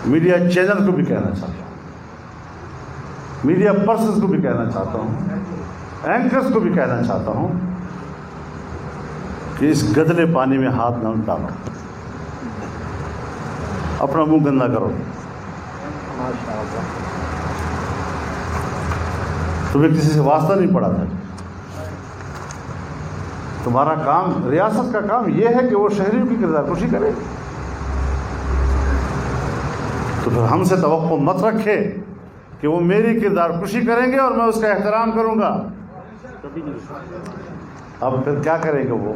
Media channel کو بھی کہنا چاہتا ہوں، میڈیا پرسنز کو بھی کہنا چاہتا ہوں، اینکرز کو بھی کہنا چاہتا ہوں کہ اس گدلے پانی میں ہاتھ نہ ڈالو، اپنا منہ گندا کرو۔ تمہیں کسی سے واسطہ نہیں پڑا تھا، تمہارا کام، ریاست کا کام یہ ہے کہ وہ شہریوں کی کردار کشی کرے، تو پھر ہم سے توقع مت رکھے کہ وہ میری کردار کشی کریں گے اور میں اس کا احترام کروں گا۔ اب پھر کیا کریں گے وہ؟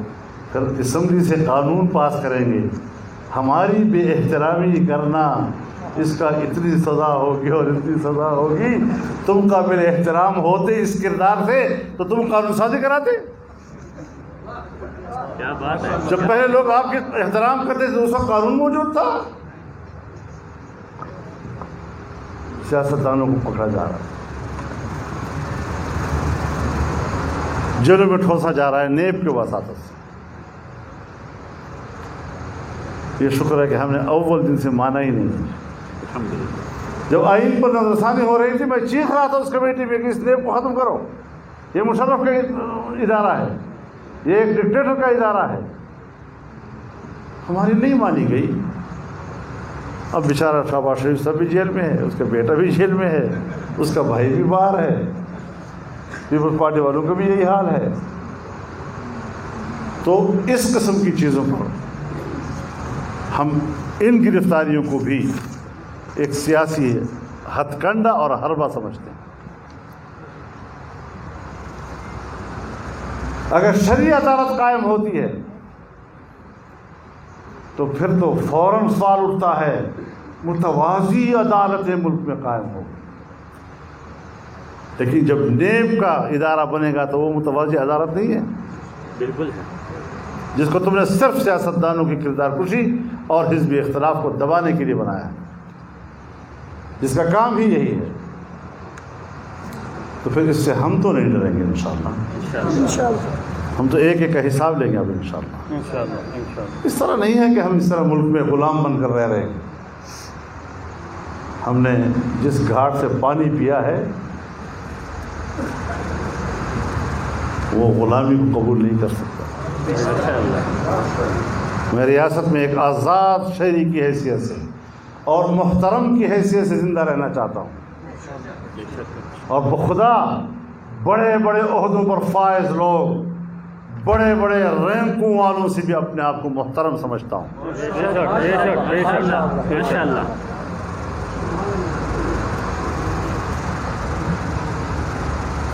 پھر اسمبلی سے قانون پاس کریں گے، ہماری بے احترامی کرنا، اس کا اتنی سزا ہوگی اور اتنی سزا ہوگی۔ تم قابل احترام ہوتے اس کردار سے تو تم قانون سازی کراتے؟ کیا بات ہے! جب پہلے لوگ آپ کے احترام کرتے تھے اس وقت قانون موجود تھا۔ سیاستدانوں کو پکڑا جا رہا ہے، جیلوں میں ٹھوسا جا رہا ہے نیب کے وساطت سے۔ یہ شکر ہے کہ ہم نے اول دن سے مانا ہی نہیں۔ جب آئین پر نظر ثانی ہو رہی تھی میں چیخ رہا تھا اس کمیٹی میں کہ اس نیب کو ختم کرو، یہ مشرف کا ادارہ ہے، یہ ایک ڈکٹیٹر کا ادارہ ہے۔ ہماری نہیں مانی گئی۔ اب بیچارہ شہباز شریف صاحب بھی جیل میں ہے، اس کا بیٹا بھی جیل میں ہے، اس کا بھائی بھی باہر ہے، پیپلز پارٹی والوں کا بھی یہی حال ہے۔ تو اس قسم کی چیزوں پر ہم ان گرفتاریوں کو بھی ایک سیاسی ہتھ کنڈا اور حربہ سمجھتے ہیں۔ اگر شرعی عدالت قائم ہوتی ہے تو پھر تو فوراً سوال اٹھتا ہے متوازی عدالتیں ملک میں قائم ہو، لیکن جب نیب کا ادارہ بنے گا تو وہ متوازی عدالت نہیں ہے، بالکل ہے، جس کو تم نے صرف سیاستدانوں کی کردار کشی اور حزبی اختلاف کو دبانے کے لیے بنایا ہے، جس کا کام ہی یہی ہے۔ تو پھر اس سے ہم تو نہیں ڈریں گے انشاءاللہ، ہم تو ایک ایک کا حساب لیں گے اب انشاءاللہ۔ اس طرح نہیں ہے کہ ہم اس طرح ملک میں غلام بن کر رہ رہے ہیں۔ ہم نے جس گھاٹ سے پانی پیا ہے وہ غلامی کو قبول نہیں کر سکتا۔ میں ریاست میں ایک آزاد شہری کی حیثیت سے اور محترم کی حیثیت سے زندہ رہنا چاہتا ہوں، اور بخدا بڑے بڑے عہدوں پر فائز لوگ، بڑے بڑے رینکوں والوں سے بھی اپنے آپ کو محترم سمجھتا ہوں۔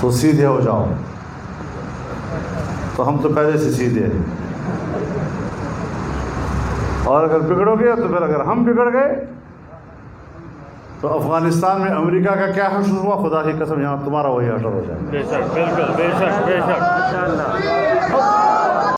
تو سیدھے ہو جاؤ، تو ہم تو پہلے سے سیدھے ہیں، اور اگر بگڑو گے تو پھر اگر ہم بگڑ گئے تو افغانستان میں امریکہ کا کیا حشر ہوا، خدا کی قسم یہاں تمہارا وہی حشر ہو جائے گا۔ بے شک، بالکل، بے شک، بے شک،